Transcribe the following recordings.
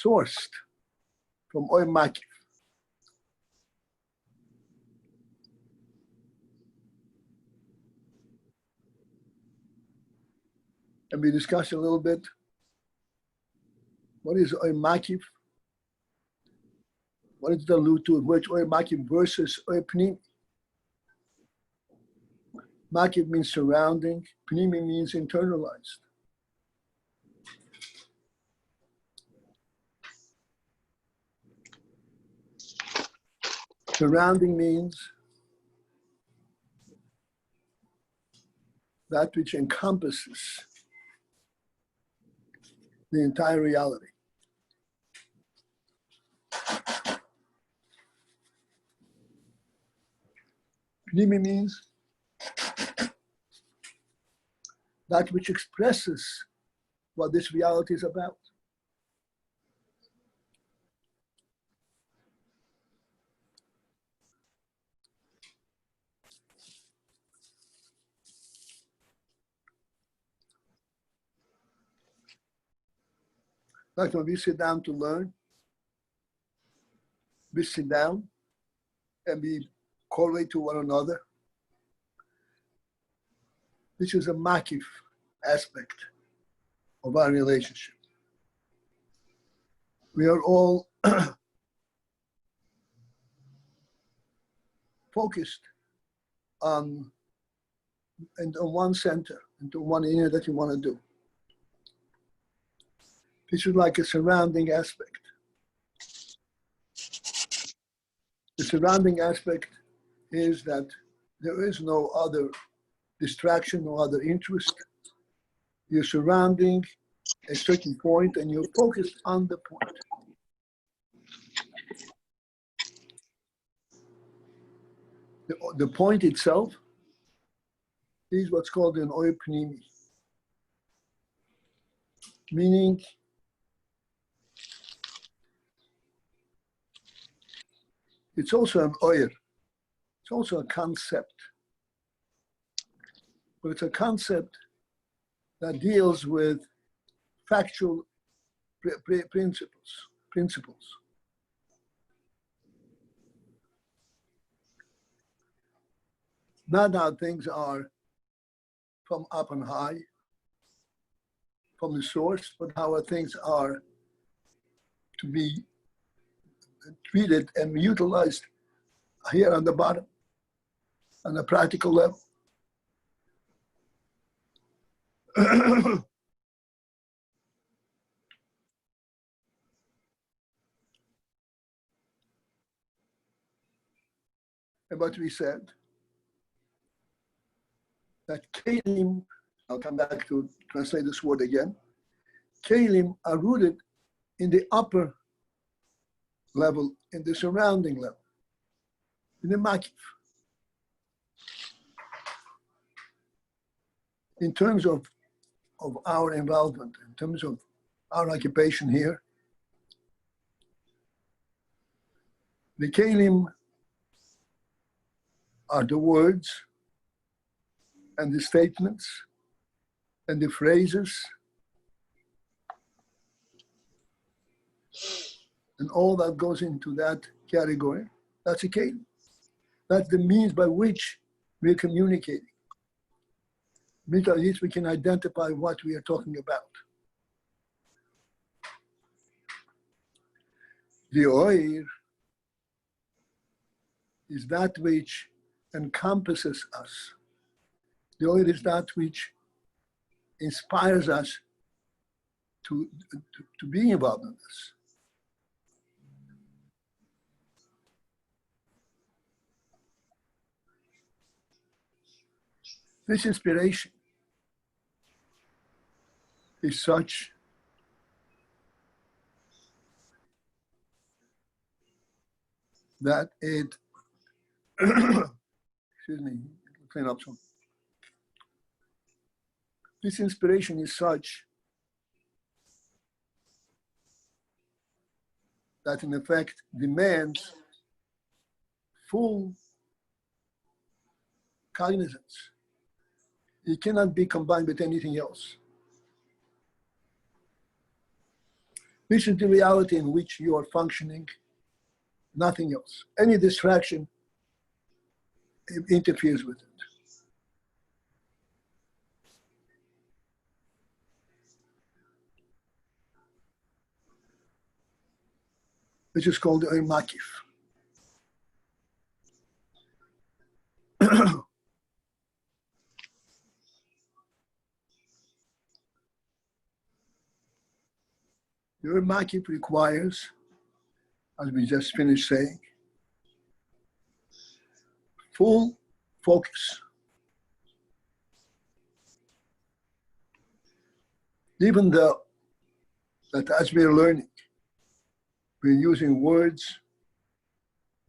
sourced from Oy Makif. And we discussed a little bit what is Oy Makif, what is the allude to, which Oy Makif versus Oy Pnim. Makif means surrounding, Pnimi means internalized. Surrounding means that which encompasses the entire reality. Pnimi means that which expresses what this reality is about. Like when we sit down to learn, we sit down and we correlate to one another. This is a makif aspect of our relationship. We are all focused on one center, into one area that you want to do. This is like a surrounding aspect. The surrounding aspect is that there is no other distraction, no other interest. You're surrounding a certain point and you're focused on the point. The point itself is what's called an oyer pnimi, meaning it's also an oyer. It's also a concept. But it's a concept that deals with factual principles. Not how things are from up and high, from the source, but how things are to be treated and utilized here on the bottom, on a practical level. And what we said, that kelim, I'll come back to translate this word again, kelim are rooted in the upper level, in the surrounding level, in the makif. In terms of our involvement, in terms of our occupation here, the kelim are the words and the statements and the phrases and all that goes into that category. That's a kelim. That's the means by which we're communicating. At least we can identify what we are talking about. The oir is that which encompasses us. The oir is that which inspires us to be involved in this. This inspiration is such that it, excuse me, clean up some. This inspiration is such that in effect demands full cognizance. It cannot be combined with anything else. This is the reality in which you are functioning, nothing else. Any distraction interferes with it. Which is called the makif. The makif requires, as we just finished saying, full focus. Even though that as we're learning, we're using words,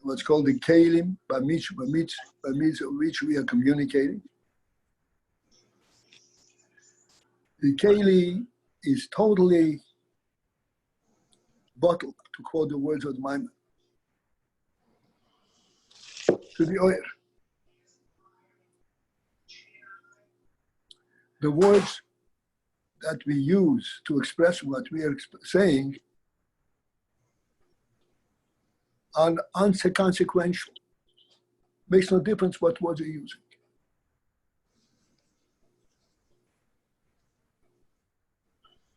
what's called the kelim, by means of which we are communicating. The keli is totally bottled, to quote the words of the Maimon, to the oil. The words that we use to express what we are saying are unconsequential. Makes no difference what words you're using.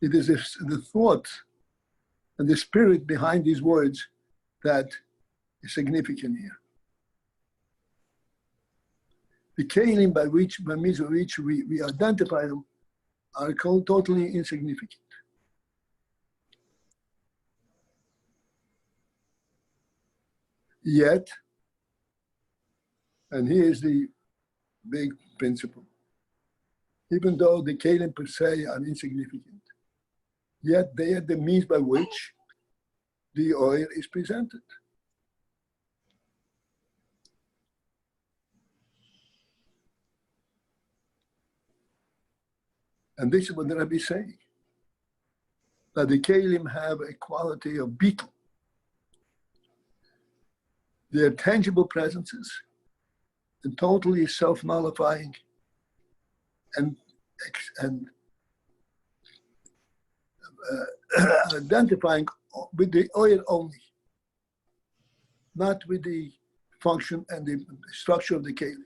It is the thought and the spirit behind these words that is significant here. The kelim by means of which we identify them are called totally insignificant. Yet, and here is the big principle, even though the kelim per se are insignificant, yet they are the means by which the oil is presented. And this is what the Rabbi is saying, that the kelim have a quality of beetle. They are tangible presences and totally self-nullifying and identifying with the oil only, not with the function and the structure of the kelim.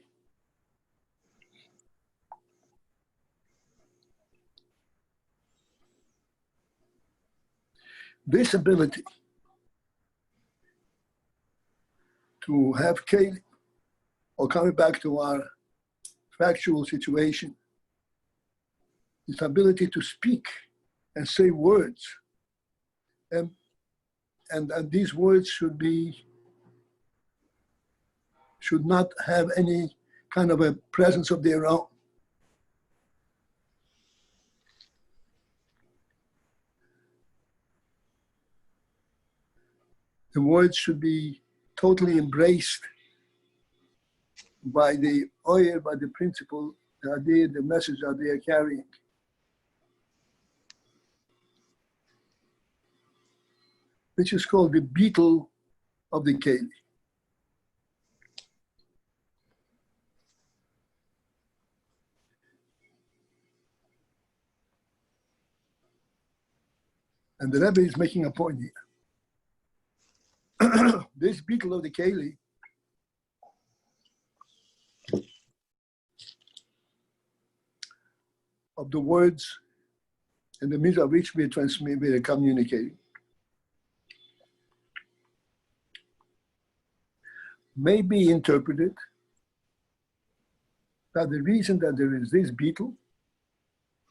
This ability to have kelim, or coming back to our factual situation, this ability to speak and say words, and these words should not have any kind of a presence of their own. The words should be totally embraced by the oil, by the principle, the idea, the message that they are carrying. Which is called the beetle of the keli. And the Rebbe is making a point here. This beetle of the keli of the words and the means of which we are communicating may be interpreted that the reason that there is this beetle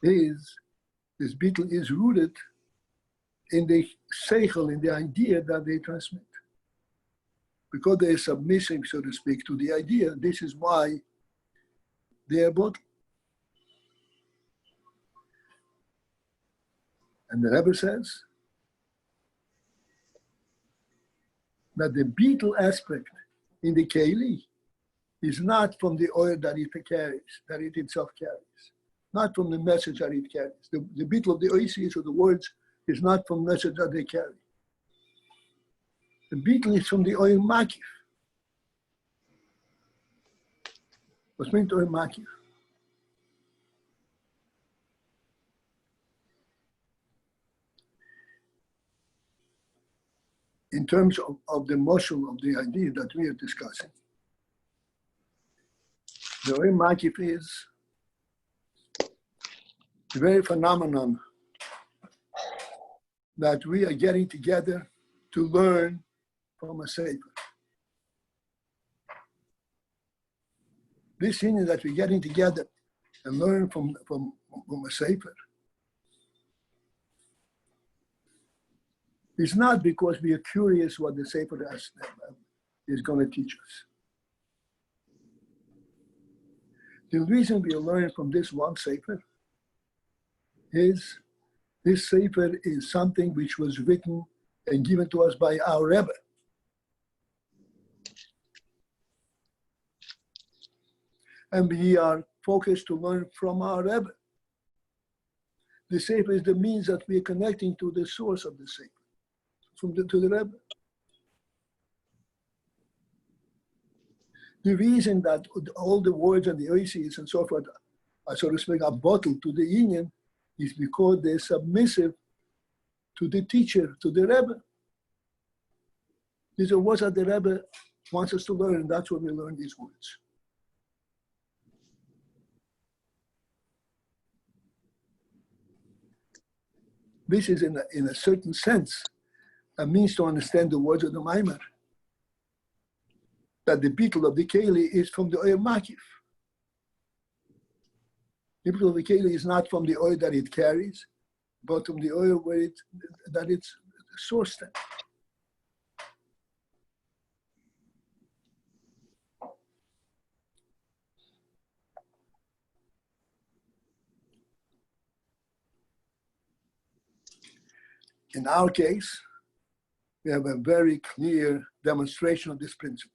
is rooted in the seichel, in the idea that they transmit. Because they are submissive, so to speak, to the idea, this is why they are bottled. And the Rebbe says that the beetle aspect in the keli is not from the oil that it carries, that it itself carries, not from the message that it carries. The beetle of the oasis or the words is not from the message that they carry. The beetle is from the oil makif. What's meant oil makif? in terms of the motion of the idea that we are discussing, the Oir Makif is the very phenomenon that we are getting together to learn from a Sefer. This thing that we're getting together and learn from a Sefer is not because we are curious what the Sefer is going to teach us. The reason we learn from this one Sefer is this Sefer is something which was written and given to us by our Rebbe. And we are focused to learn from our Rebbe. The Sefer is the means that we are connecting to the source of the Sefer, to the Rebbe. The reason that all the words and the oases and so forth are, so to speak, are bottled to the union is because they're submissive to the teacher, to the Rebbe. These are words that the Rebbe wants us to learn, and that's where we learn these words. This is, in a certain sense, a means to understand the words of the Maimer. That the beetle of the Keli is from the Oir Makif. The beetle of the Keli is not from the oil that it carries, but from the oil that it's sourced in. In our case, we have a very clear demonstration of this principle.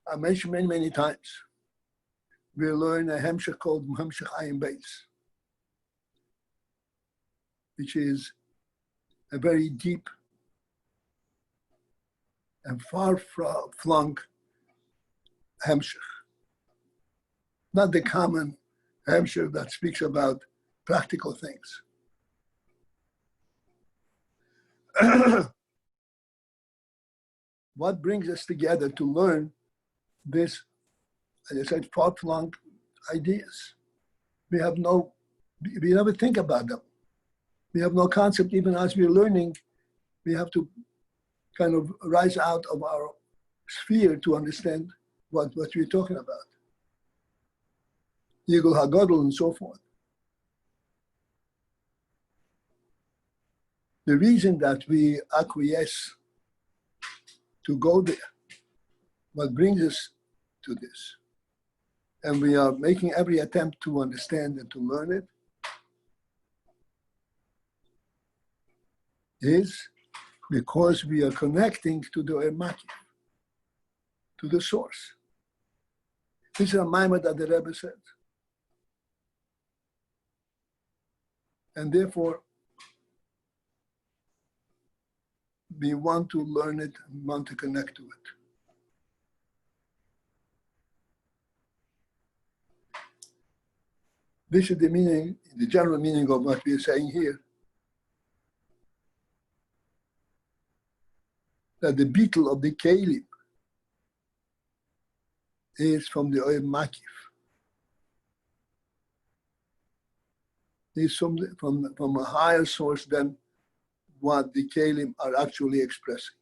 I mentioned many, many times, we learn a hemshech called Hemshech Ayin Beis, which is a very deep and far-flung hemshech. Not the common hemshech that speaks about practical things. What brings us together to learn this, as I said, far-flung ideas? We never think about them. We have no concept, even as we're learning, we have to kind of rise out of our sphere to understand what we're talking about. Yigul HaGadol and so forth. The reason that we acquiesce to go there, what brings us to this, and we are making every attempt to understand and to learn it, is because we are connecting to the Makif, to the source. This is a Maimah that the Rebbe said. And therefore, we want to learn it, and want to connect to it. This is the meaning, the general meaning of what we are saying here. That the beetle of the Kelim is from the Oir Makif. It's from a higher source than what the Kelim are actually expressing.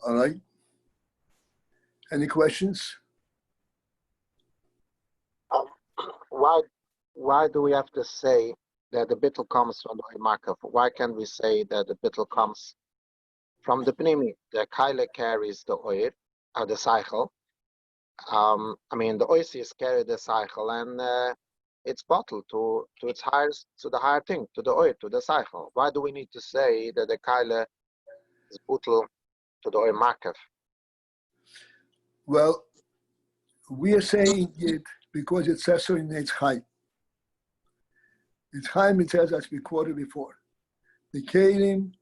All right? Any questions? Why do we have to say that the bittul comes from the Makaf? Why can't we say that the bittul comes from the Pnimi? The Kaila carries the oil, or the cycle. The oasis carry the cycle, and it's bottled to its highest, to the higher thing, to the oil, to the cycle. Why do we need to say that the Kaila is bottled to the oil Makaf? Well, we are saying it because it says so in its Chaim. Its Chaim, it says, as we quoted before, the Kelim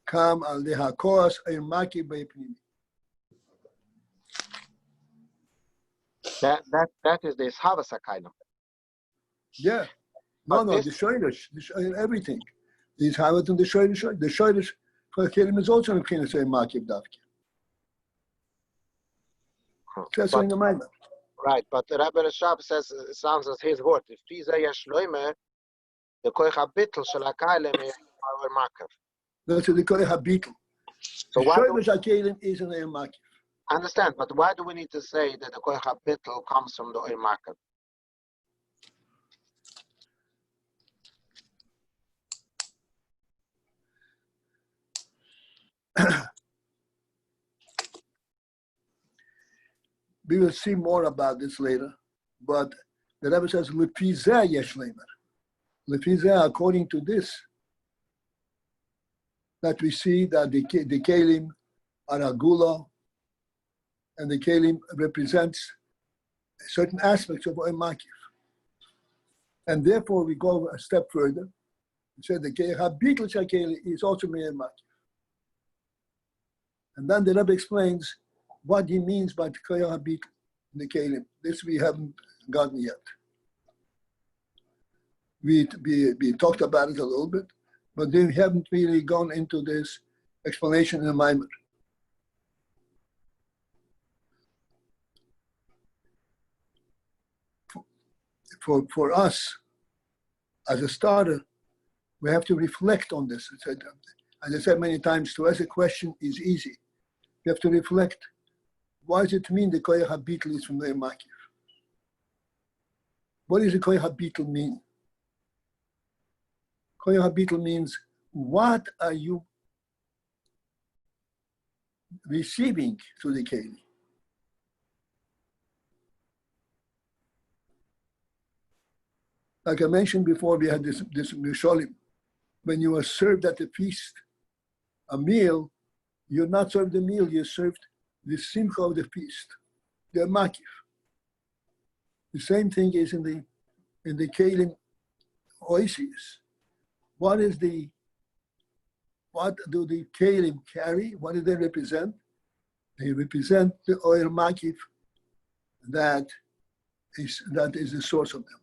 come al dehakos ein maki beipnimi. That is the Ishavas HaKailim. Yeah. But No, the Shoirish, everything. The Ishavat and the Shoirish. The Shoirish for Kelim is also in Pchina saying Makib Davki. That's in the mind. Right, but the Rebbe Rashab says, it sounds as his word. If Pisa Yeshloime, the Koich HaBitl Shel HaKailim is our Makav. That's the Koich HaBitl. So the Shoirish HaKelim is an Oir Makib. I understand, but why do we need to say that the Koich HaBitl comes from the Oir Makav? We will see more about this later, but the Rebbe says, Lepizeh yesh leimer. Lepizeh, according to this, that we see that the Kelim are Agula, and the Kelim represents certain aspects of Oir Makif. And therefore, we go a step further and say the Keich HaBitl Shakeli is also Meir Makif. And then the Rebbe explains what he means by the Koich HaBitl in the Kelim. This we haven't gotten yet. We talked about it a little bit, but we haven't really gone into this explanation in the Maimer. For us, as a starter, we have to reflect on this. As I said many times, to ask a question is easy. You have to reflect. Why does it mean the Koich HaBitl is from the Makif? What does the Koich HaBitl mean? Koich HaBitl means, what are you receiving through the Keli? Like I mentioned before, we had this Misholim. When you are served at the feast a meal, you're not served a meal, you're served the simcha of the feast, the makif. The same thing is in the kelim oasis. What do the kelim carry? What do they represent? They represent the oil makif that is the source of them.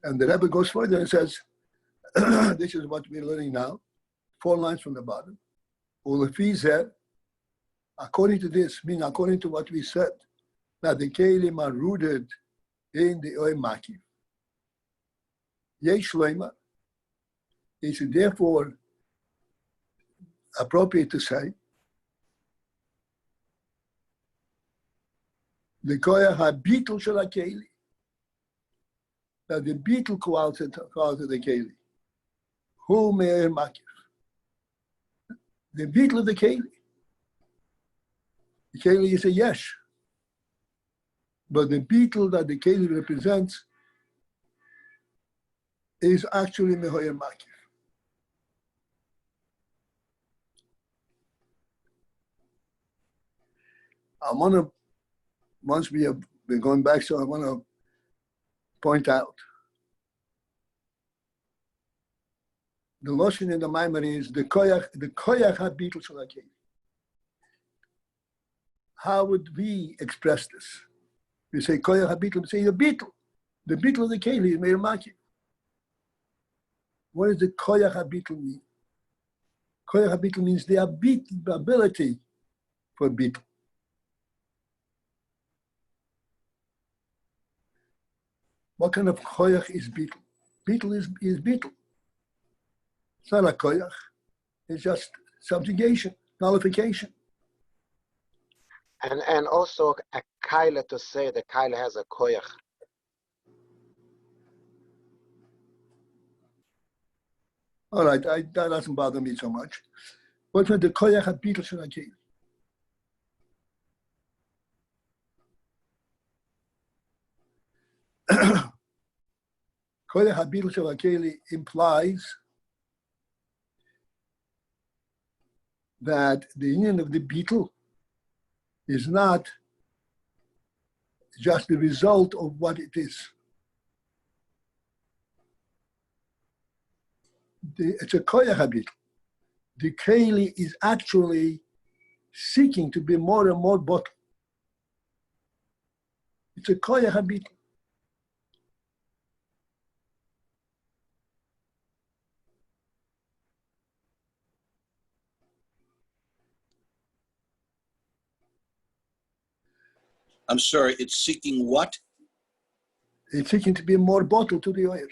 And the Rebbe goes further and says, this is what we're learning now, 4 lines from the bottom. Ulefizeh, according to this, meaning according to what we said, that the kelim are rooted in the oil makif. Yesh leima, it's therefore appropriate to say, the koyach habitl shel hakeli, that the bitl quality of the keli, who meir makif, the bitl of the keli. The keli is a yesh, but the bitl that the keli represents is actually mehoyer makif. I want to, once we have been going back, so I want to point out the lotion in the Maimer is the koyach habitl shel hakeli. How would we express this? We say koyach habitl, we say the bitl of the keli is meir makif. What does the koyach habitl mean? Koyach habitl means the ability for bitl. What kind of koyach is bitl? Bitl is bitl. It's not a koyach. It's just subjugation, nullification. And also a kaila, to say the kaila has a koyach. All right, that doesn't bother me so much. But when the koyach habitl shel hakeli, koyach habitl shel hakeli implies that the union of the beetle is not just the result of what it is. It's a koyach habitl. the keli is actually seeking to be more and more bottle. It's a koyach habitl. I'm sorry, it's seeking what? It's seeking to be more bottle to the oil.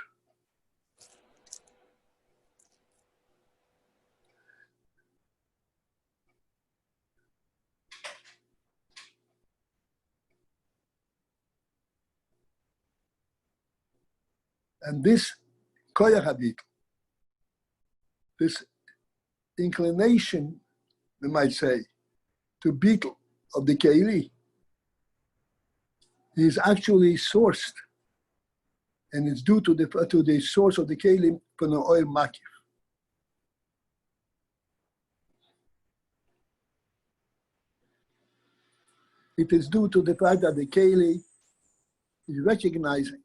And this koyach habitl, this inclination, we might say, to beetle of the keli is actually sourced, and it's due to the source of the keli from the oil makif. It is due to the fact that the keli is recognizing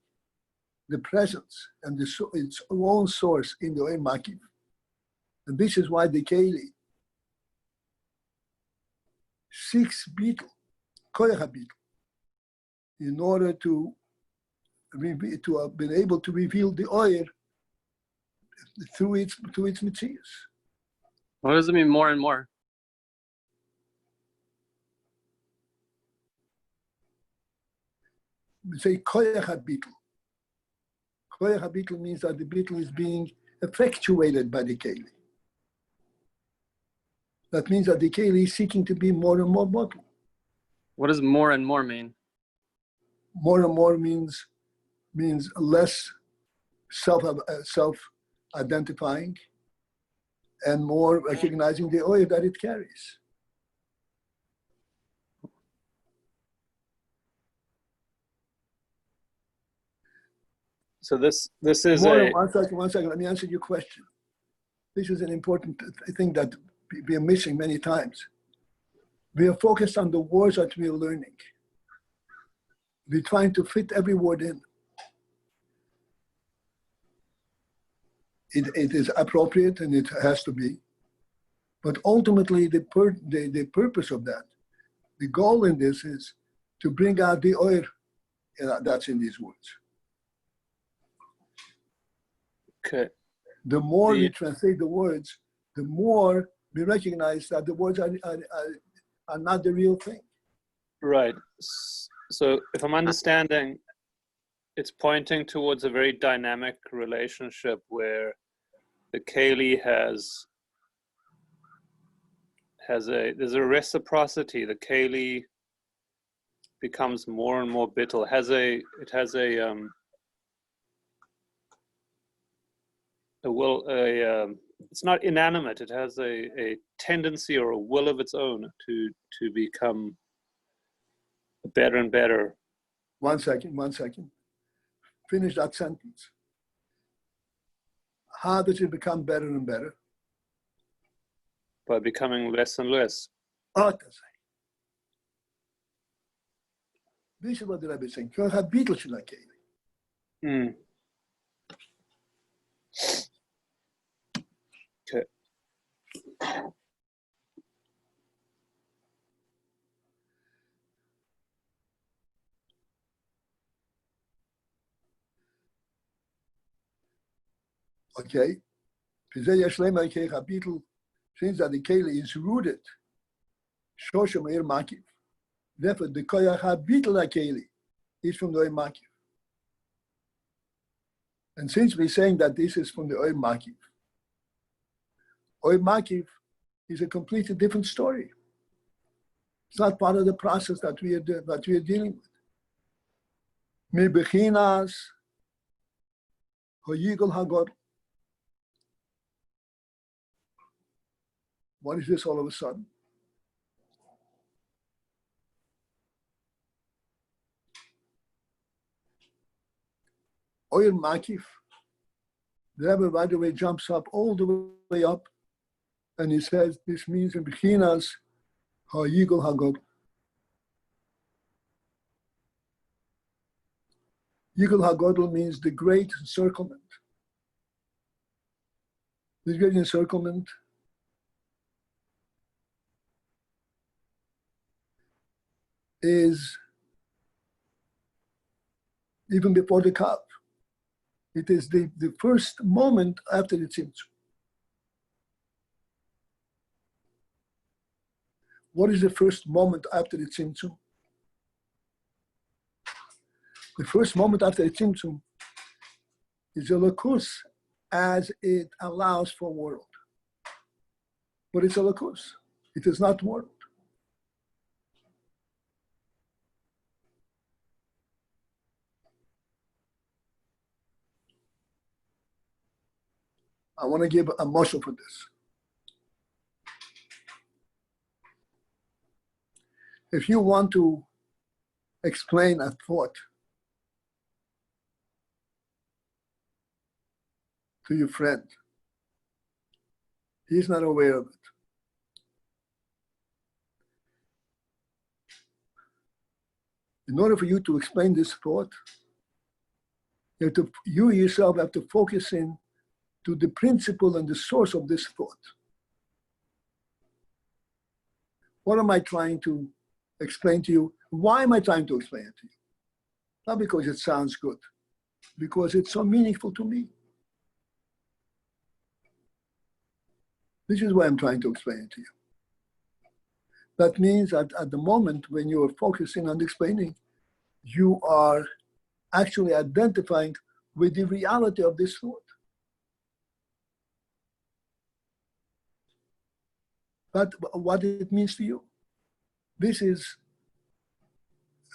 the presence and its own source in the oil makif. And this is why the keli seeks beetle, koyach beetle, in order to have been able to reveal the oil through its mitzias. What does it mean more and more? We say koyach beetle. Koyach beetle means that the beetle is being effectuated by the keli. That means that the keli is seeking to be more and more bottle. What does more and more mean? More and more means less self-identifying and more recognizing the oil that it carries. So this is One second, let me answer your question. This is an important thing that we are missing many times. We are focused on the words that we are learning. We're trying to fit every word in. It is appropriate and it has to be. But ultimately, the purpose of that, the goal in this is to bring out the oil that's in these words. okay. The more we translate the words, the more we recognize that the words are not the real thing. Right. So if I'm understanding, it's pointing towards a very dynamic relationship where the keli there's a reciprocity. The keli becomes more and more bittul. It has a will, it's not inanimate. It has a tendency or a will of its own to become better and better. One second. Finish that sentence. How does it become better and better? By becoming less and less. This is what the Rebbe is saying. You have beetles in that keli. Okay. Okay? Since that the keli is rooted, Shoshim Ir Makif. Therefore, the koyach habitl keli is from the oil makif. And since we're saying that this is from the oil makif is a completely different story. It's not part of the process that we are dealing with. Mebechinas hoyigol hagor. What is this all of a sudden? Oil makif. The Rebbe right away jumps up all the way up, and he says this means in bechinas ha'yigol hagor. Yigol hagodol means the great encirclement. This great encirclement is even before the cup. It is the first moment after the tzimtzum. What is the first moment after the tzimtzum? The first moment after the tzimtzum is a lakus as it allows for world. But it's a lakus. It is not world. I want to give a mashal for this. If you want to explain a thought to your friend, he's not aware of it. In order for you to explain this thought, you yourself have to focus in to the principle and the source of this thought. What am I trying to explain to you? Why am I trying to explain it to you? Not because it sounds good, because it's so meaningful to me. This is why I'm trying to explain it to you. That means that at the moment when you are focusing on explaining, you are actually identifying with the reality of this thought. But what it means to you. This is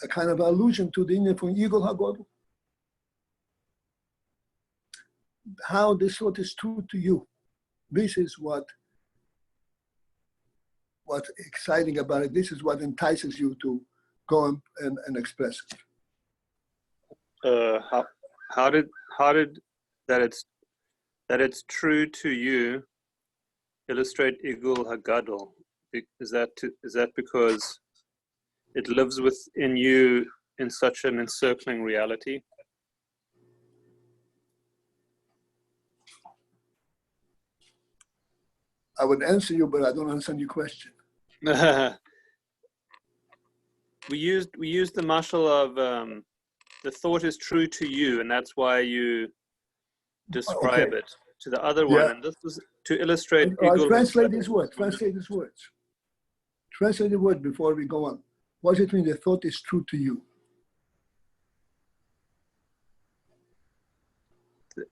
a kind of allusion to the inner from Igul HaGodol. How this thought is true to you. This is what's exciting about it. This is what entices you to go and express it. How did that it's true to you illustrate Igul HaGadol? Is that because it lives within you in such an encircling reality? I would answer you, but I don't understand your question. we used the mashal of the thought is true to you, and that's why you describe it. To the other one, and this is to illustrate. Translate these words. Translate these words. Translate the word before we go on. What does it mean? The thought is true to you.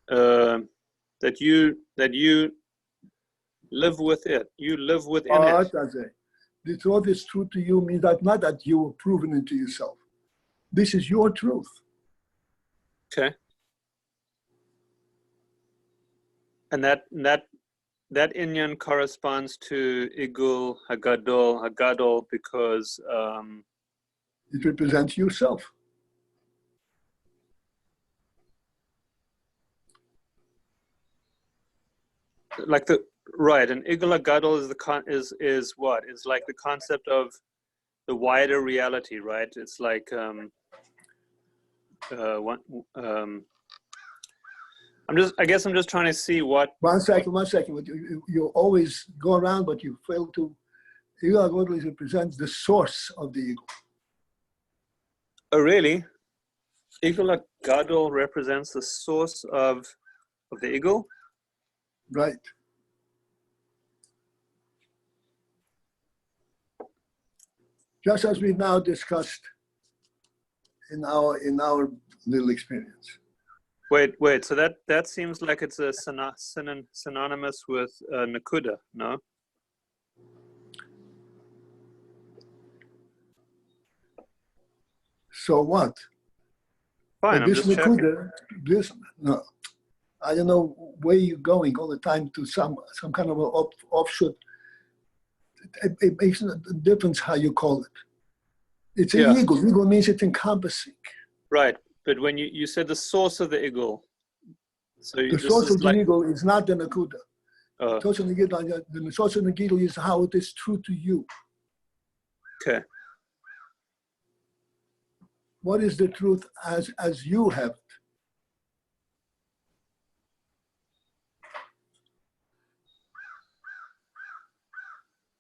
That you live with it. You live within it. The thought is true to you means that not that you are proving it to yourself. This is your truth. Okay. And that inyan corresponds to Igul Hagadol because it represents yourself. Like the right, and Igul Hagadol is what? It's like the concept of the wider reality, right? It's like I guess I'm just trying to see what. One second. You always go around, but you fail to. Igul HaGodol represents the source of the ego. Oh, really? Igul HaGadol represents the source of the ego? Right. Just as we've now discussed in our little experience. Wait. So that seems like it's a synonymous with Nakuda, no? So what? Fine, I'm just checking. No, I don't know where you're going all the time to some kind of an offshoot. It makes a difference how you call it. It's an ego. Ego means it's encompassing. Right, but when you said the source of the igul, so the source of the ego is not the nakuda. The source of the ego is how it is true to you. Okay. What is the truth as you have it?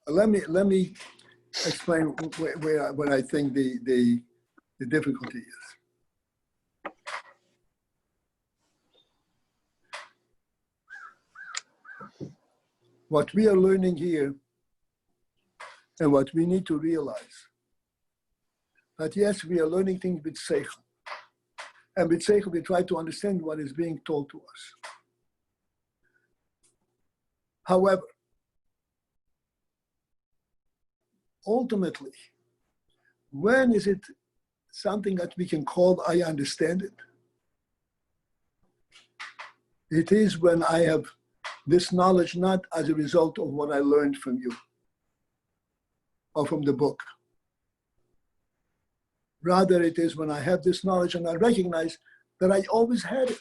Let me explain where I think the difficulty is. What we are learning here and what we need to realize that yes, we are learning things with seichel. And with seichel, we try to understand what is being told to us. However, ultimately, when is it something that we can call I understand it? It is when I have this knowledge not as a result of what I learned from you or from the book. Rather, it is when I have this knowledge and I recognize that I always had it.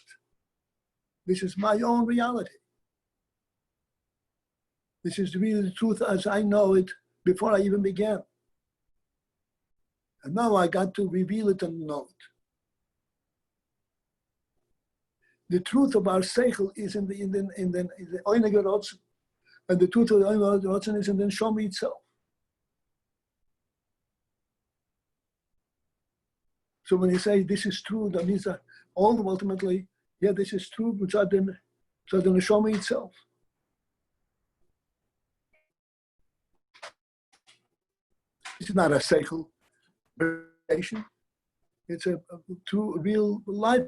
This is my own reality. This is really the truth as I know it before I even began. And now I got to reveal it and know it. The truth of our seichel is in the Oinege Rotzen, and the truth of the Oinege Rotzen is in the Neshama itself. So when you say this is true, that means that ultimately, yeah, this is true, which are the Neshama itself. This is not a seichel verification. It's a true, real life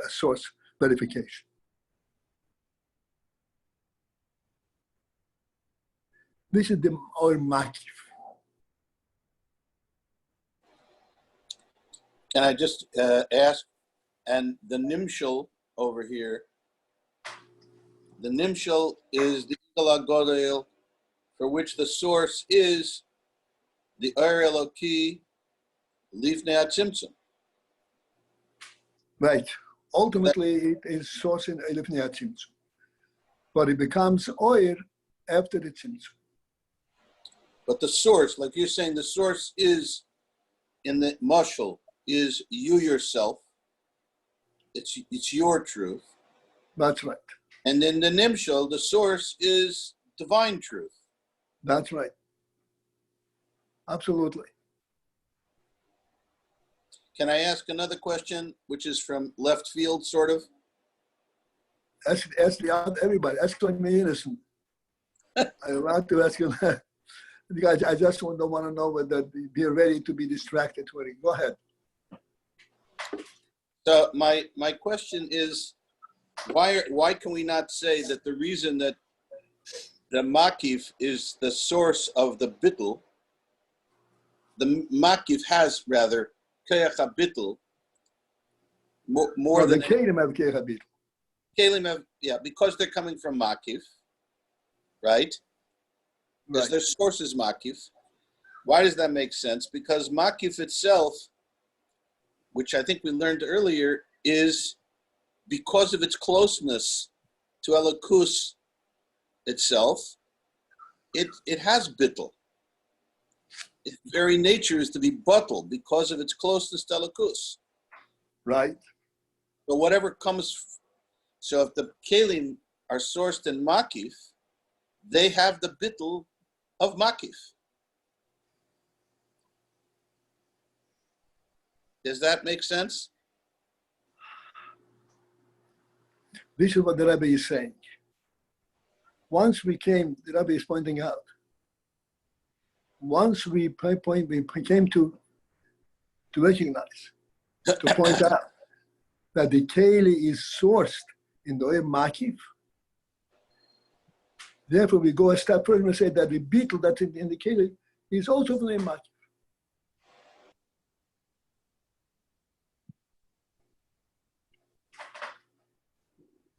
source verification. This is our makif. Can I just ask, and the nimshal over here, the nimshal is the Igal HaGodel, for which the source is the Or Eloki Lifnei HaTzimtzum. Right. Ultimately, it is source in Lifnei HaTzimtzum. But it becomes oir after the tzimtzum. But the source, like you're saying, the source is in the mashal, is you yourself. It's your truth. That's right. And then the nimshal, the source is divine truth. That's right. Absolutely. Can I ask another question, which is from left field, sort of? Ask everybody. Ask me innocent. I'm allowed to ask you that. Because I just don't want to know whether be ready to be distracted. Go ahead. So my question is, why can we not say that the reason that the makif is the source of the bittul, the makif has rather keach habittul more than the kelim have keach habittul. Kelim have, yeah, because they're coming from makif, right? Because their source is makif. Why does that make sense? Because makif itself, which I think we learned earlier, is because of its closeness to Elokus itself, it has bittul. Its very nature is to be buttled because of its closeness to Elokus. Right. So whatever comes, so if the kelim are sourced in makif, they have the bittul of makif. Does that make sense? This is what the Rebbe is saying. Once the Rebbe is pointing out, once we came to recognize, to point out that the keli is sourced in the makif, therefore we go a step further and say that the beetle that's in the keli is also from the makif.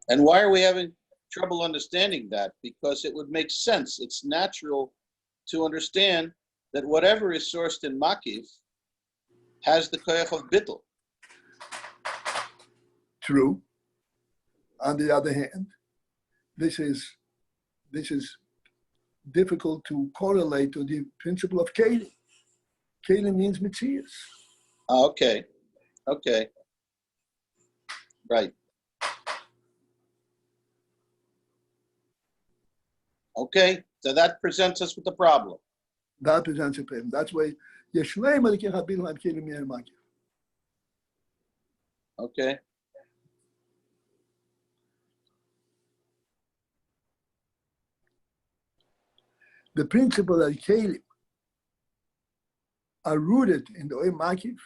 And why are we having trouble understanding that? Because it would make sense. It's natural to understand that whatever is sourced in makif has the koyach of bittul. True. On the other hand, this is difficult to correlate to the principle of keli. Keli means mitzias. Okay. Right. Okay. So that presents us with the problem. That presents a problem. That's why Yeshleim Elikei Habitul HaKelim Yer Makif. Okay. The principle that Kelim are rooted in the Oy Makif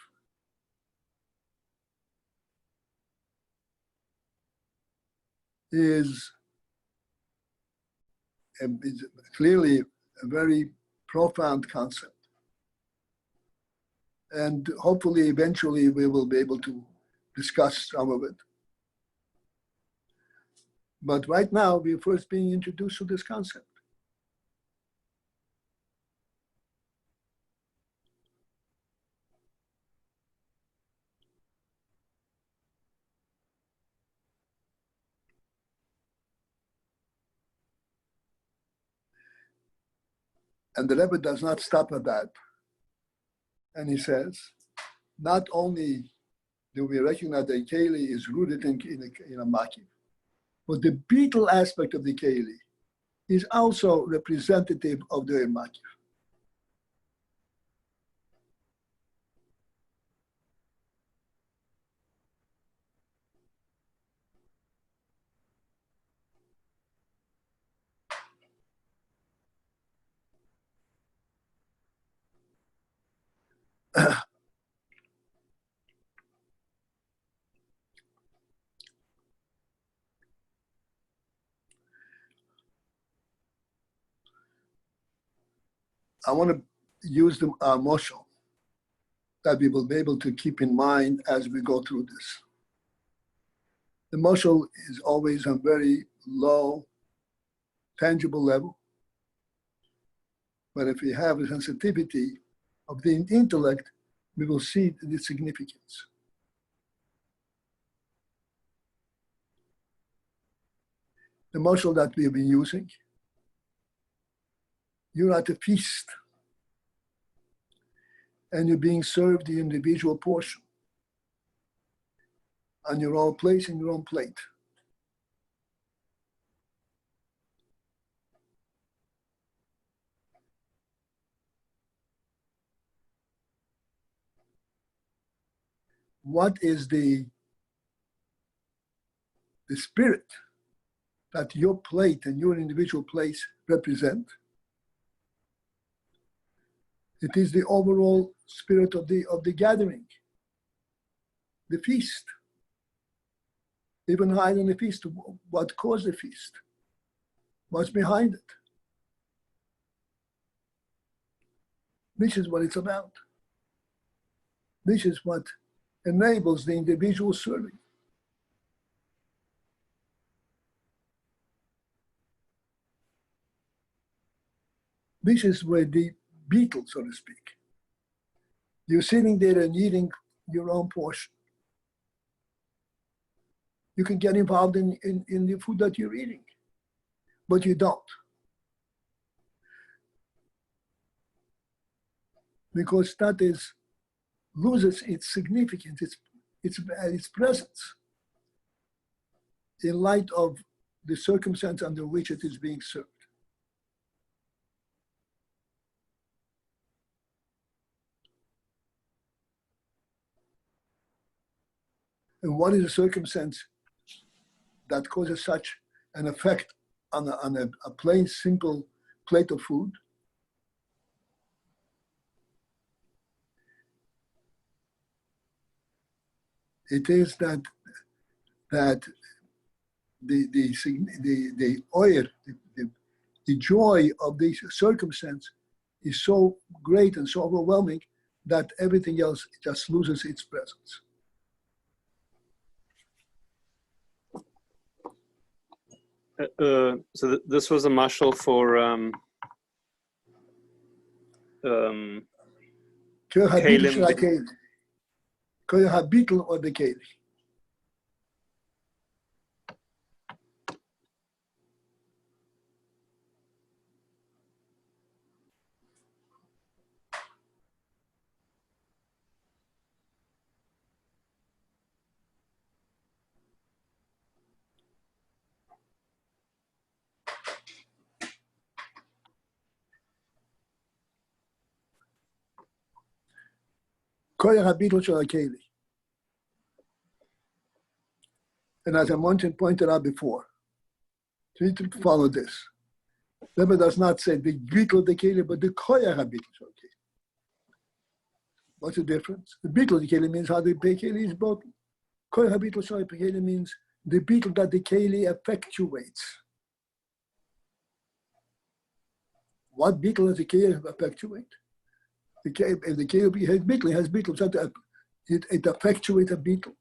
is clearly a very profound concept. And hopefully, eventually, we will be able to discuss some of it. But right now, we're first being introduced to this concept. And the Rebbe does not stop at that. And he says, not only do we recognize that Keli is rooted in a Makif, but the beetle aspect of the Keli is also representative of the Makif. I want to use the moshel that we will be able to keep in mind as we go through this. The moshel is always on very low, tangible level. But if we have a sensitivity of the intellect, we will see the significance. The moshel that we have been using, you're at a feast and you're being served the individual portion on your own place in your own plate. What is the spirit that your plate and your individual place represent? It is the overall spirit of the gathering, the feast. Even higher than the feast, what caused the feast? What's behind it? This is what it's about. This is what enables the individual serving. This is where the beetle, so to speak. You're sitting there and eating your own portion. You can get involved in the food that you're eating, but you don't. Because that loses its significance, its presence in light of the circumstance under which it is being served. And what is the circumstance that causes such an effect on a plain, simple plate of food? It is that the oil, the joy of this circumstance is so great and so overwhelming that everything else just loses its presence. So this was a mashal for Kalim. Beetle or the Keli. Koyach habitul shel hakeli. And as I pointed out before, you need to follow this. Rebbe does not say the bittul the keli, but the koyach habitul shel hakeli. What's the difference? The bittul the keli means how the keli is broken. Koyach habitul shel hakeli means the bittul that the keli effectuates. What bittul does the keli effectuate? If the keli has bittul, so it effectuates a bittul.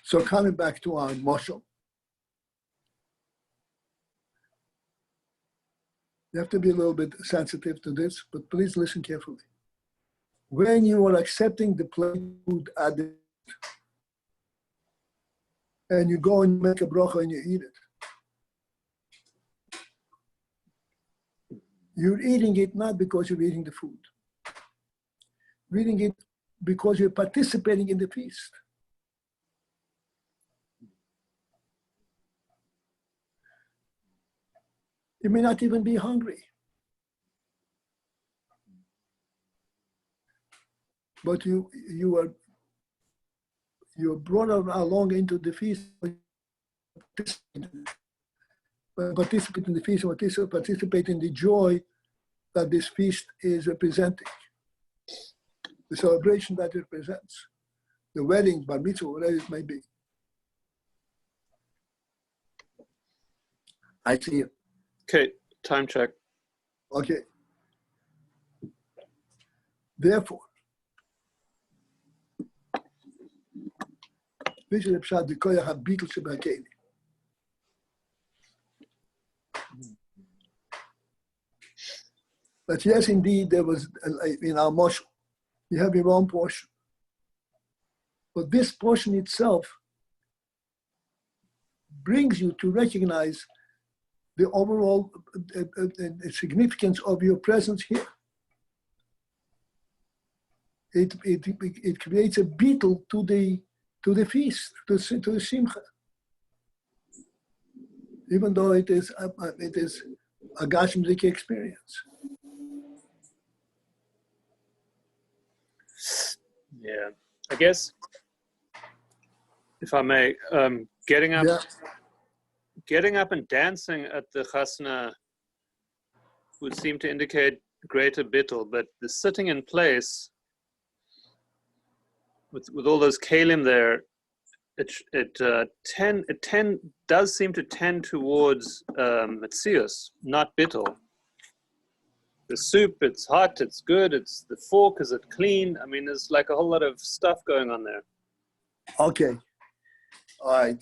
So coming back to our mashal, you have to be a little bit sensitive to this, but please listen carefully. When you are accepting the plate food at the and you go and make a bracha and you eat it, you're eating it not because you're eating the food. You're eating it because you're participating in the feast. You may not even be hungry. But you're brought along into the feast, participate in the feast, participate in the joy that this feast is representing, the celebration that it represents, the wedding, bar mitzvah, whatever it may be. I see it. Okay, time check. Okay. Therefore, this is the pshat, the koyach habitul shebakeli. But yes, indeed, there was, in our moshel, you have your own portion. But this portion itself brings you to recognize the overall significance of your presence here. It creates a bittul to the feast, to the simcha. Even though it is a gashmic experience. Yeah, I guess, if I may, getting up and dancing at the chasna would seem to indicate greater bittul, but the sitting in place with all those kalim there, it does seem to tend towards metzius, not bittul. The soup, it's hot, it's good, it's the fork, is it clean? I mean, there's like a whole lot of stuff going on there. Okay, all right.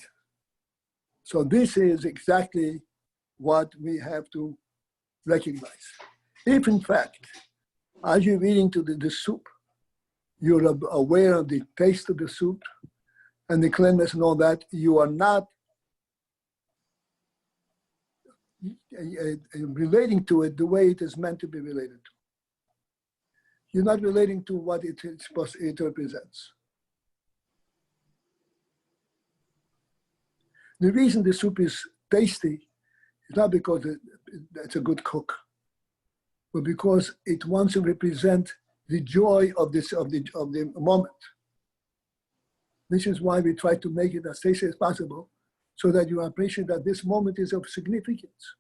So this is exactly what we have to recognize. If in fact, as you're eating to the soup, you're aware of the taste of the soup and the cleanliness and all that, you are not relating to it the way it is meant to be related to. You're not relating to what it represents. The reason the soup is tasty is not because it's a good cook, but because it wants to represent the joy of the moment. This is why we try to make it as tasty as possible, so that you appreciate that this moment is of significance.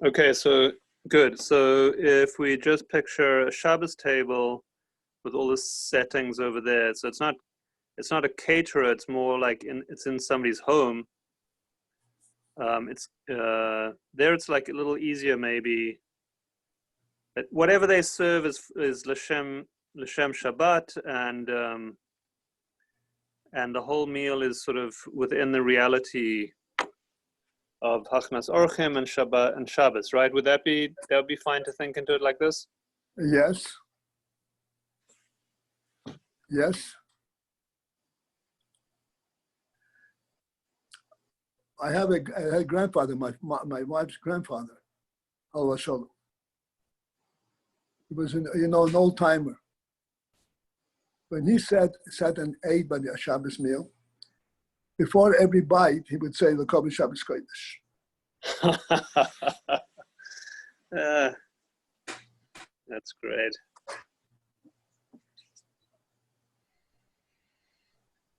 Okay, so good. So if we just picture a Shabbos table with all the settings over there, so it's not a caterer. It's more like it's in somebody's home. There it's like a little easier maybe. But whatever they serve is l'shem Shabbat, and the whole meal is sort of within the reality of Hachnas Orchim and Shabbat and Shabbos, right? Would that be fine to think into it like this? Yes. Yes. I have a grandfather, my wife's grandfather, Allah Shalom. He was an old timer. When he sat and ate by the Shabbos meal, before every bite, he would say the Kobe Shabbos Kodesh. That's great.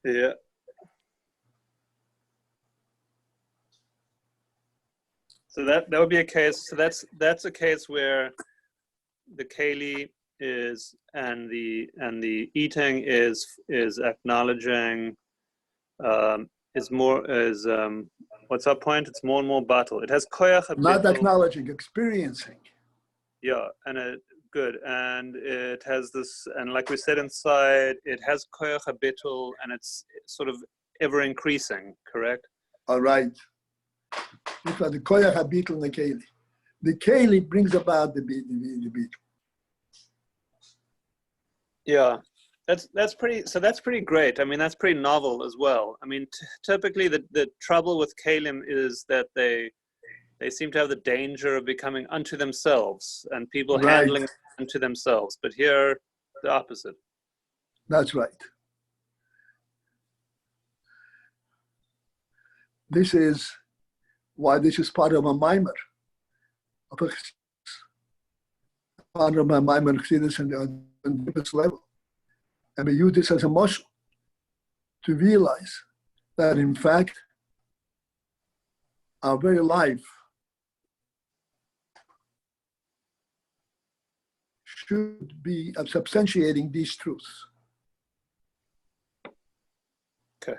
Yeah. So that would be a case. So that's a case where the keli is and the eating is acknowledging is more is what's our point? It's more and more battle. It has koyach Not habitul. acknowledging, experiencing. Yeah, and it good, and it has this, and like we said inside, it has koyach habitul, and it's sort of ever increasing. Correct. All right. This was the koyach habitul and the keli. The keli brings about the beetle. Yeah, that's pretty. So that's pretty great. I mean, that's pretty novel as well. I mean, typically the trouble with kalim is that they seem to have the danger of becoming unto themselves and people Right. handling them unto themselves. But here, the opposite. That's right. This is why this is part of a mimer. Part of my mimer chassidus on the deepest level. And we use this as a muscle to realize that in fact, our very life should be substantiating these truths. Okay.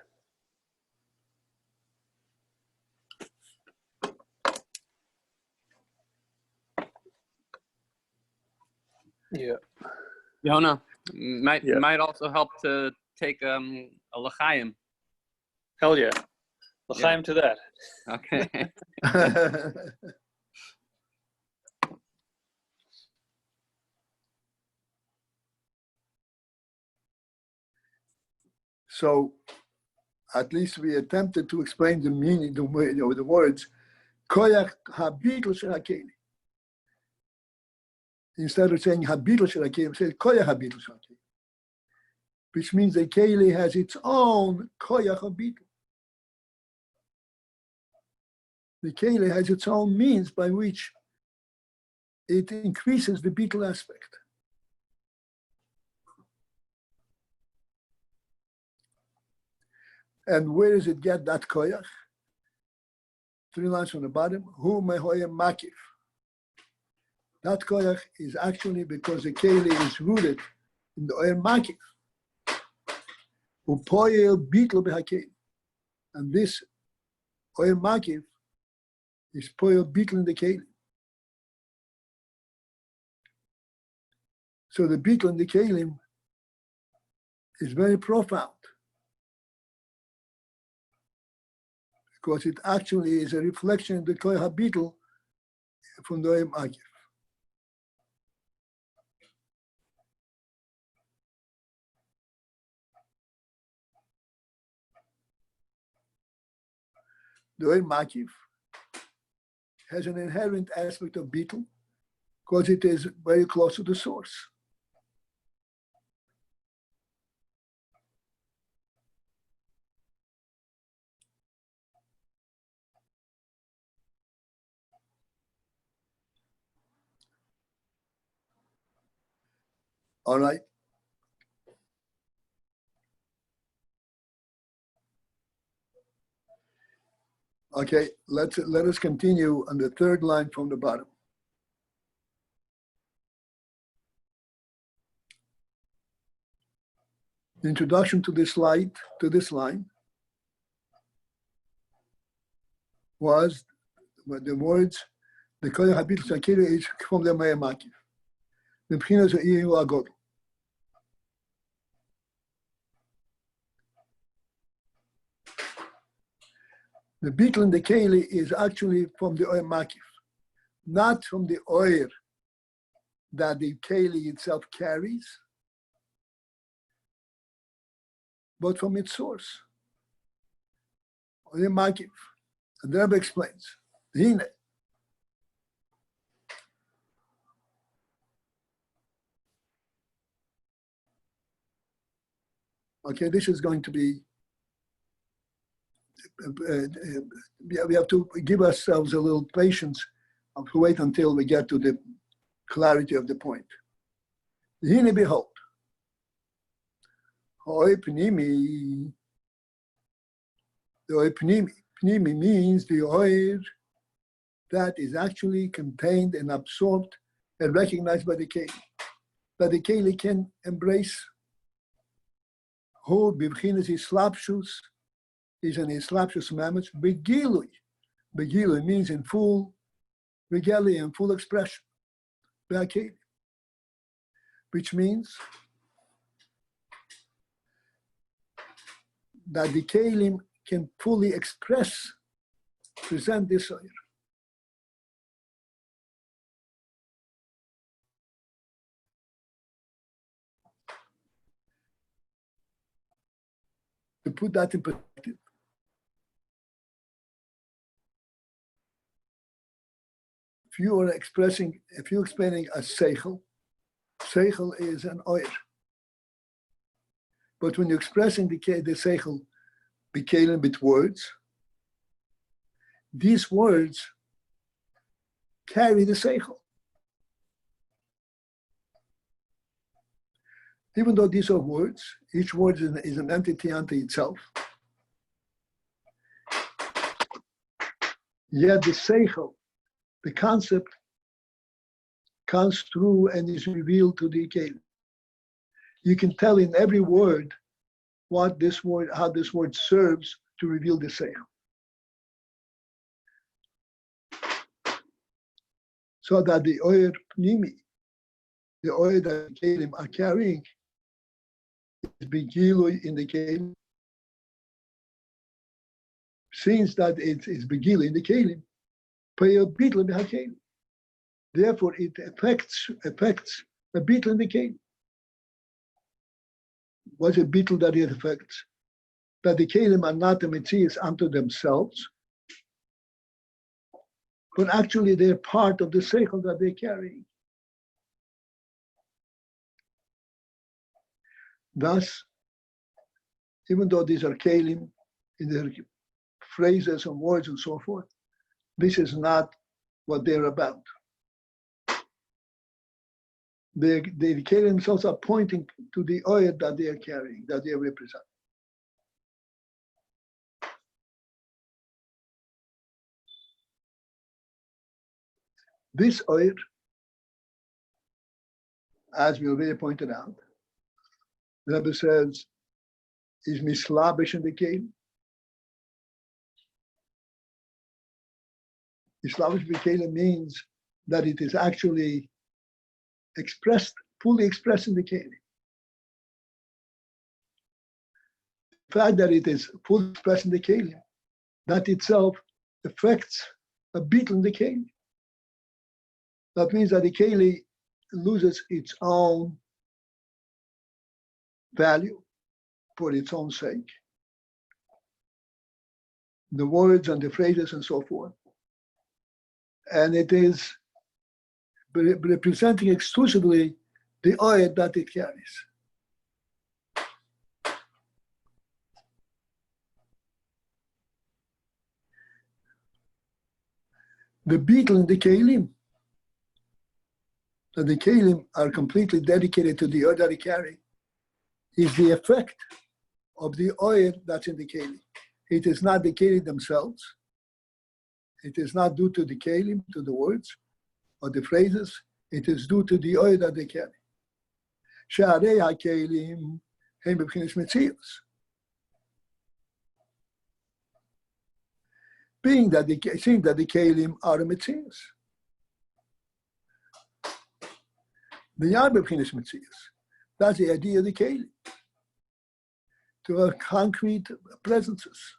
Yeah. Yona, might also help to take a l'chaim. Hell yeah. L'chaim to that. Okay. So at least we attempted to explain the meaning, the words, koyach habitul shel hakeli. Instead of saying habitul shel hakeli, say koyach habitul shel hakeli, which means the keli has its own koyach habitul. The keli has its own means by which it increases the beetle aspect. And where does it get that koyach? 3 lines from the bottom. Hu mehoya makif. That koyach is actually because the keli is rooted in the oyer makif. Upoyel bitl behakeli. And this oyer makif is poyel bitl in the keli. So the bitl in the kelim is very profound, because it actually is a reflection of the koyach habitl from the oyer makif. The oyer makif has an inherent aspect of beetle because it is very close to the source. All right. Okay, let us continue on the 3rd line from the bottom. The introduction to this line was the words the koyach habitul shakira is from the Maya Makif. The B'chinas Iyu Agod. The beetle in the keli is actually from the oyer makif, not from the oyer that the keli itself carries, but from its source, oyer makif. And the Rebbe explains, Hine. Okay, this is going to be, we have to give ourselves a little patience I'll wait until we get to the clarity of the point. Hine behold. Hoi pnimi. The oi pnimi. Pnimi means the oir that is actually contained and absorbed and recognized by the keli. That the keli can embrace. Who bivchinas islapshus is an islapshus mamach begilui. Begilui means in full regalia and full expression. Which means that the kelim can fully express, present this oir. To put that in perspective, if you're explaining a seichel is an oir. But when you're expressing the seichel, bikelim with words, these words carry the seichel. Even though these are words, each word is an entity unto itself. Yet the seichel, the concept, comes through and is revealed to the kelim. You can tell in every word how this word serves to reveal the seichel. So that the oir pnimi, the oir that the kelim are carrying, is begilui in the kelim. Since that it is begilui in the kelim, therefore it affects a beetle in the kelim. What's a beetle that it affects? That the kelim are not the metzias unto themselves, but actually they're part of the seichel that they carry. Thus, even though these are kelim in their phrases and words and so forth, this is not what they're about. The kelim themselves are pointing to the oil that they are carrying, that they represent. This oil, as we already pointed out, the Rebbe says, is mislabish in the kelim. Mislabish in the kelim means that it is actually expressed, fully expressed in the kelim. The fact that it is fully expressed in the kelim, that itself affects a beetle in the kelim. That means that the keli loses its own value for its own sake. The words and the phrases and so forth. And it is representing exclusively the oil that it carries. The beetle in the kelim, that the kelim are completely dedicated to the oil that they carry, is the effect of the oil that's in the kelim. It is not the kelim themselves. It is not due to the kelim, to the words or the phrases. It is due to the oil that they carry. She'arei ha'kelim hem b'chinas metzius. Seeing that the kelim are a metzius. The yad b'chinas metzius. That's the idea of the kelim. To have concrete presences.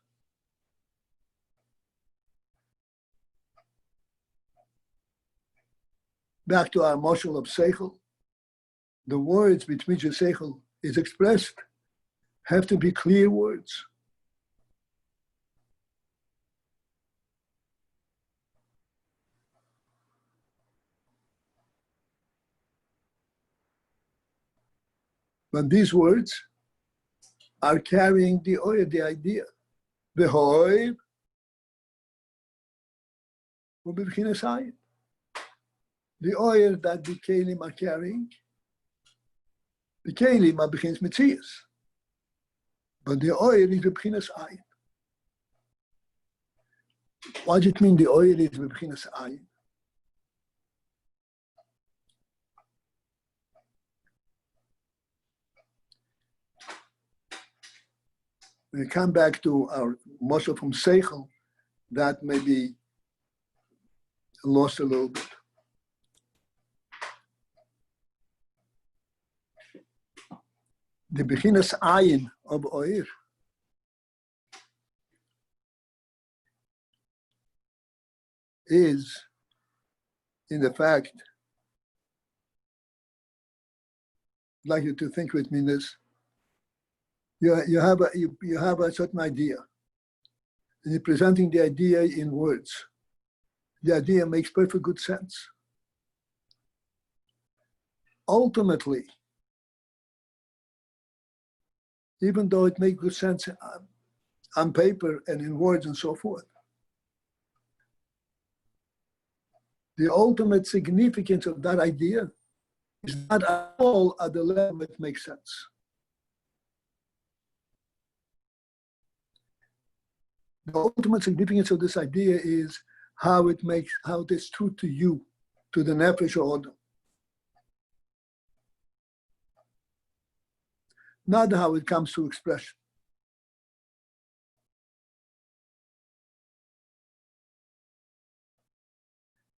Back to our moshel of seichel, the words with which the seichel is expressed have to be clear words. But these words are carrying the oil, the idea. The hoy, the oil that the kelim are carrying. The kelim begins mitzias, but the oil is beginnas ayin. What does it mean? The oil is beginnas ayin. When we come back to our muscle from seichel, that may be lost a little bit. The beginner's ayin of oir is in the fact, I'd like you to think with me this. You have a certain idea, and you're presenting the idea in words. The idea makes perfect good sense. Ultimately, even though it makes good sense on paper and in words and so forth, the ultimate significance of that idea is not at all at the level it makes sense. The ultimate significance of this idea is how it is true to you, to the nefesh order. Not how it comes to expression.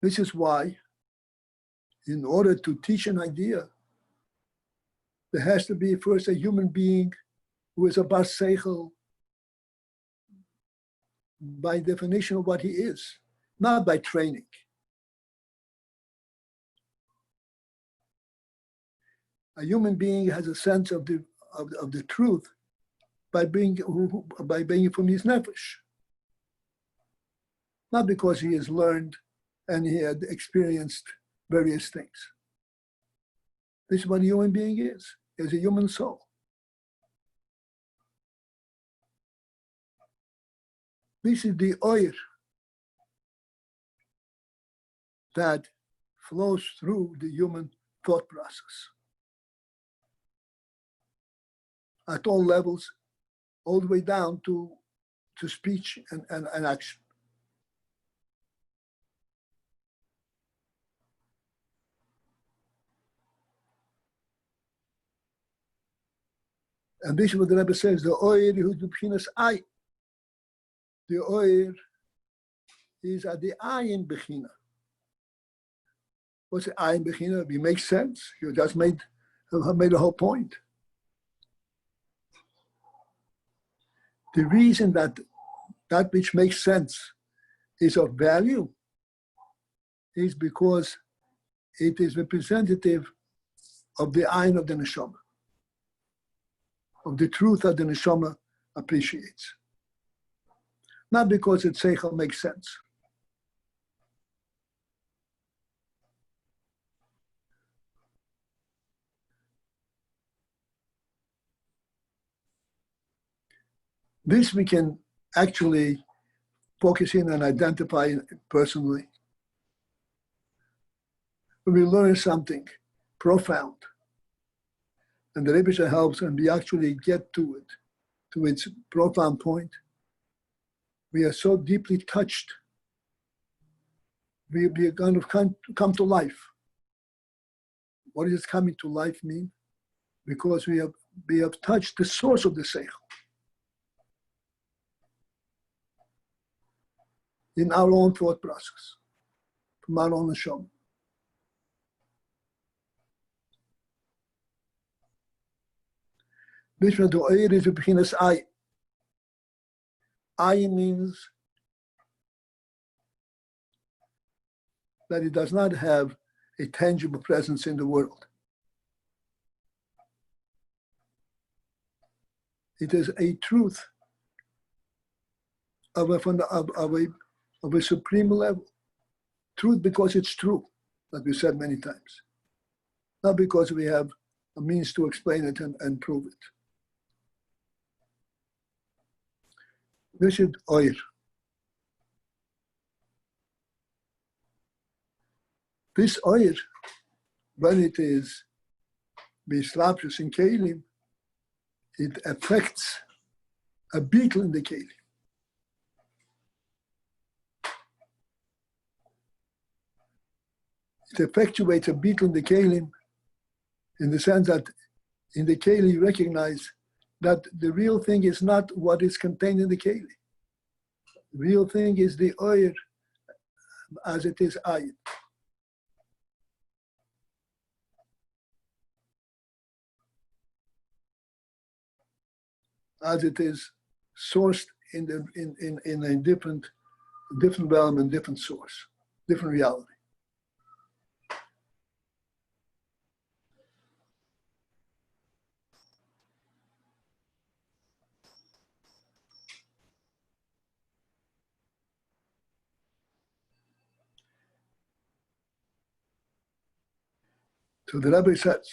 This is why, in order to teach an idea, there has to be first a human being who is a bar seichel by definition of what he is, not by training. A human being has a sense of the truth by being from his nefesh, not because he has learned and he had experienced various things. This is what a human being is a human soul. This is the oil that flows through the human thought process at all levels, all the way down to speech and action. And this is what the Rebbe says, the oil who's the beginner's eye. The oil is at the ayin bechina. What's the ayin bechina? It makes sense. You just made the whole point. The reason that which makes sense is of value is because it is representative of the ayin of the neshama, of the truth that the neshama appreciates. Not because its seichel makes sense. This we can actually focus in and identify personally. When we learn something profound, and the Rebbe helps and we actually get to it, to its profound point, we are so deeply touched. We are going to come to life. What does coming to life mean? Because we have touched the source of the seichel in our own thought process, from our own neshama. This is the oil is the beginner's eye. Eye means that it does not have a tangible presence in the world. It is a truth of a supreme level. Truth because it's true, like we said many times. Not because we have a means to explain it and prove it. This is oir. This oil, when it is mislapshus in kelim, it affects a beetle in the kelim. It effectuates a beetle in the kelim in the sense that in the keli you recognize that the real thing is not what is contained in the keli. The real thing is the oil as it is ayin. As it is sourced in a different realm and different source, different reality. So the Rebbe says,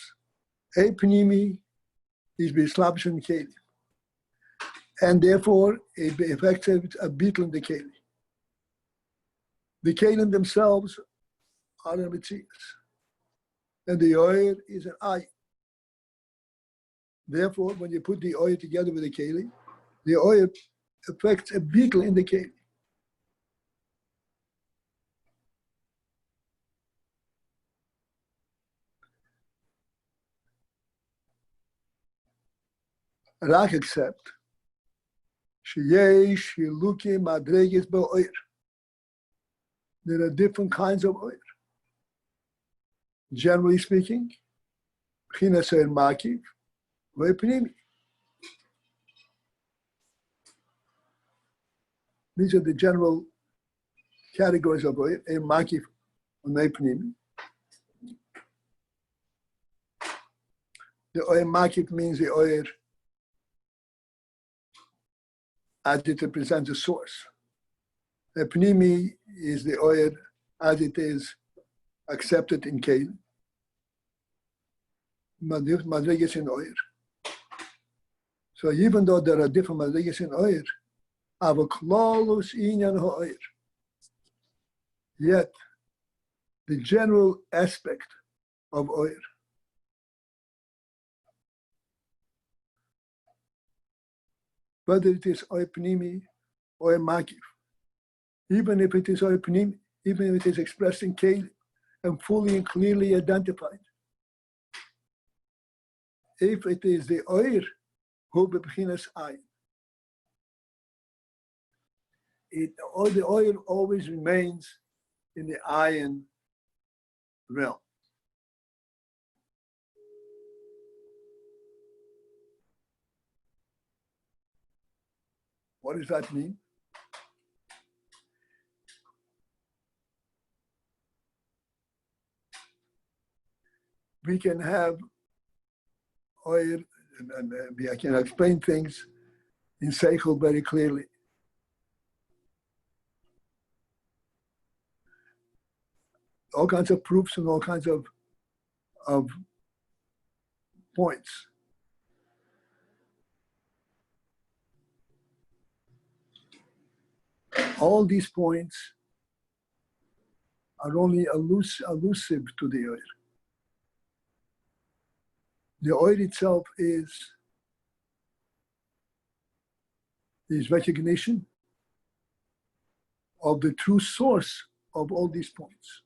a pnimi is bislabshin keli, and therefore it affects a beetle in the keli. The kelim themselves are a mitzias, and the oil is an eye. Therefore, when you put the oil together with the oil affects a beetle in the keli. Rak except sheyesh hiluki madregis ba'oir. There are different kinds of oil. Generally speaking, b'chinas el makiv ve'pnimi. These are the general categories of oil, a makiv and ve'pnimi. The oil makiv means the oil as it represents a source. The pnimi is the oil as it is accepted in kelim. Madrigas in oil. So even though there are different madrigas in oil, avoklalus inyan ha'oil. Yet the general aspect of oil, whether it is oil pnimi or makif, even if it is oil pnimi, even if it is expressed in kelim and fully and clearly identified, if it is the oil hu b'bchinas ayin, the oil always remains in the ayin realm. What does that mean? We can have oil, and I can explain things in Seichel very clearly. All kinds of proofs and all kinds of points. All these points are only elusive to the oil. The oil itself is recognition of the true source of all these points.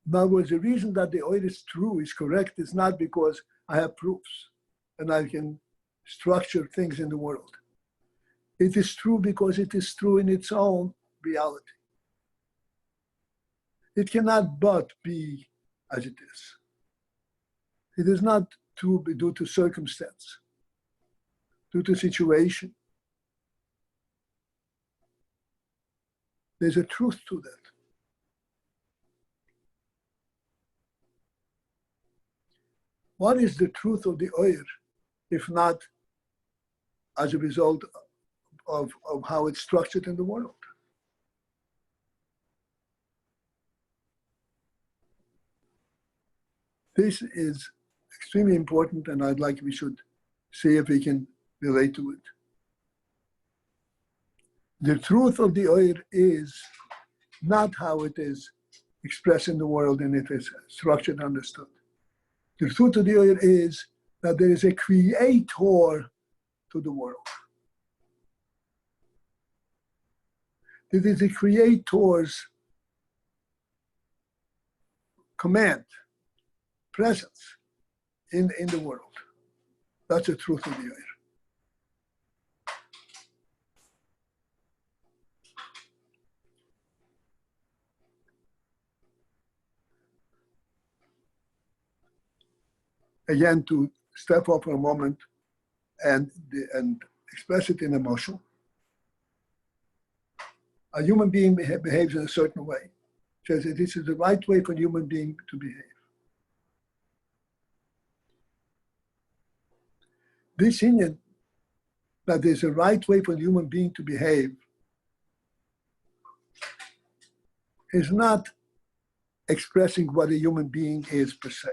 In other words, the reason that the oil is true, is correct, is not because I have proofs and I can structure things in the world. It is true because it is true in its own reality. It cannot but be as it is. It is not true due to circumstance, due to situation. There's a truth to that. What is the truth of the oil, if not as a result of how it's structured in the world? This is extremely important, and we should see if we can relate to it. The truth of the oil is not how it is expressed in the world and it is structured and understood. The truth of the oil is that there is a creator to the world. It is the creator's command, presence in the world. That's the truth of the oil. Again, to step up for a moment and express it in emotion. A human being behaves in a certain way. Says this is the right way for a human being to behave. This union that there's a right way for a human being to behave is not expressing what a human being is per se.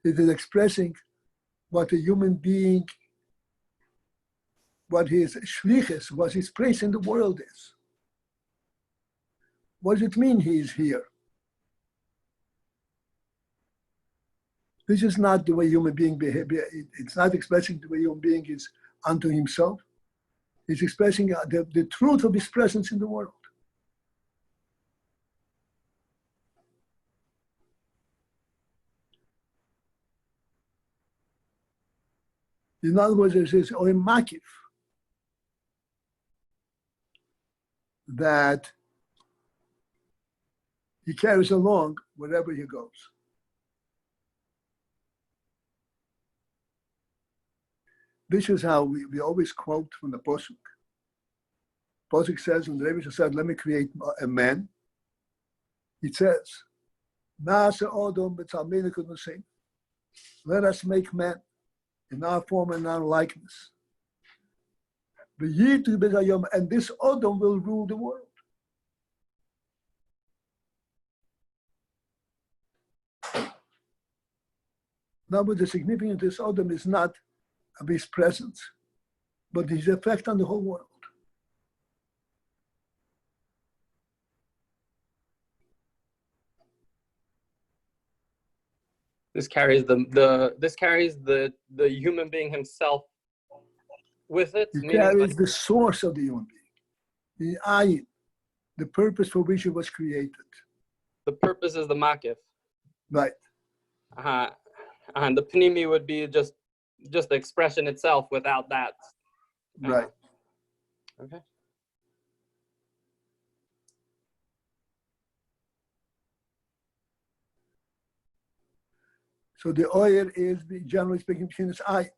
It is expressing what a human being, what his shlichus, what his place in the world is. What does it mean he is here? This is not the way human being behave. It's not expressing the way human being is unto himself. It's expressing the truth of his presence in the world. In other words, there's this makif that he carries along wherever he goes. This is how we always quote from the Pasuk. Pasuk says, when the Rebbe said, let me create a man, it says, let us make man in our form and our likeness. And this Adam will rule the world. Now, but the significance of this Adam is not of his presence, but his effect on the whole world. This carries the human being himself with it. It carries the source of the human being, the ayin, the purpose for which it was created. The purpose is the makif. Right. And the pnimi would be just the expression itself without that. Right. Okay. So the oil is, generally speaking, between its eye.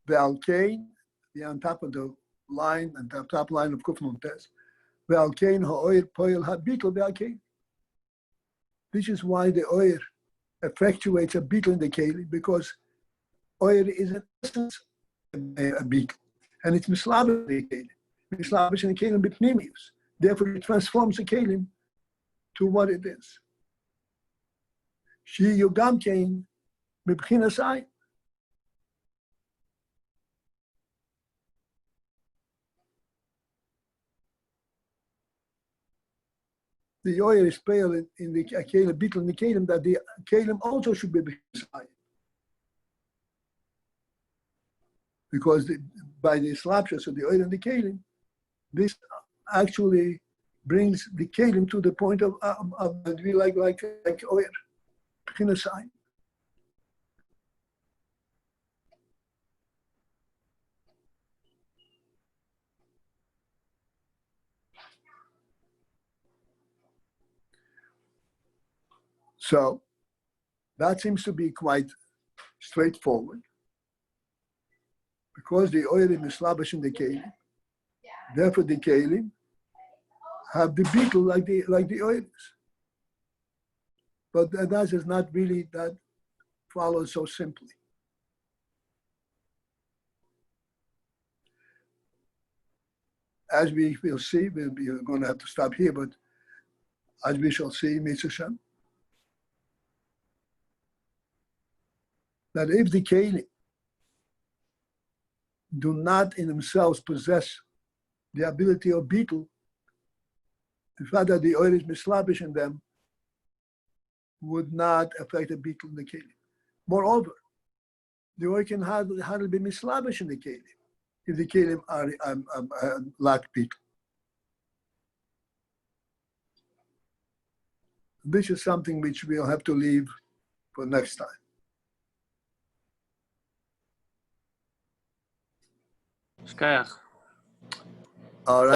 The alkane, the on top of the line, and the top line of Kuf Nun Tes. The alkane ha'oil poil habitul be'alkane. This is why the oil effectuates a beetle in the keli, because oil is in essence a beetle, and it's mislabish in the keli. Mislabish in the kelim b'pnimius. Therefore, it transforms the kelim to what it is. She yugam kein mibchinas ayin. The oil is pale in the kelim, beetle in the kelim, that the kelim also should be b'chinas ayin. Because by the slapshot of the oil in the kelim, this actually brings the kelim to the point of we like oil. Sign. So that seems to be quite straightforward, because the oil is mislabish in the kelim. Therefore, the kelim have the beetle like the oil is. But that is not really that follows so simply. As we will see, we're going to have to stop here, but as we shall see, Mitzvah Shem, that if the kelim do not in themselves possess the ability of beetle, the fact that the oil is mislabish in them would not affect the beetle in the kelim. Moreover, the oil can hardly be mislabish in the kelim if the kelim are lack beetle. This is something which we'll have to leave for next time. Shkayach. All right.